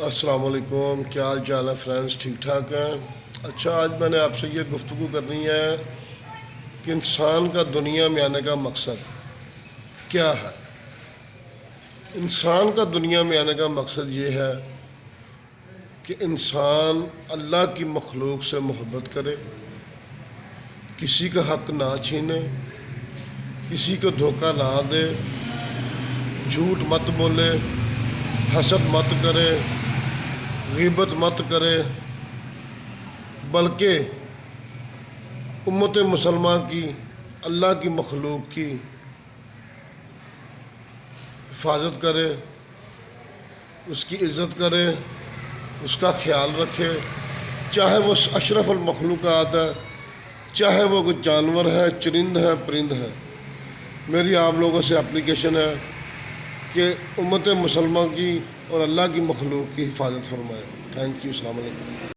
السلام علیکم، کیا حال چال ہے فرینڈس؟ ٹھیک ٹھاک ہیں؟ اچھا، آج میں نے آپ سے یہ گفتگو کرنی ہے کہ انسان کا دنیا میں آنے کا مقصد کیا ہے۔ انسان کا دنیا میں آنے کا مقصد یہ ہے کہ انسان اللہ کی مخلوق سے محبت کرے، کسی کا حق نہ چھینے، کسی کو دھوکہ نہ دے، جھوٹ مت بولے، حسد مت کرے، غیبت مت کرے، بلکہ امت مسلمہ کی، اللہ کی مخلوق کی حفاظت کرے، اس کی عزت کرے، اس کا خیال رکھے، چاہے وہ اشرف المخلوقات ہے، چاہے وہ کوئی جانور ہے، چرند ہے، پرند ہے۔ میری آپ لوگوں سے اپلیکیشن ہے کہ امت مسلمہ کی اور اللہ کی مخلوق کی حفاظت فرمائے۔ تھینک یو، السلام علیکم۔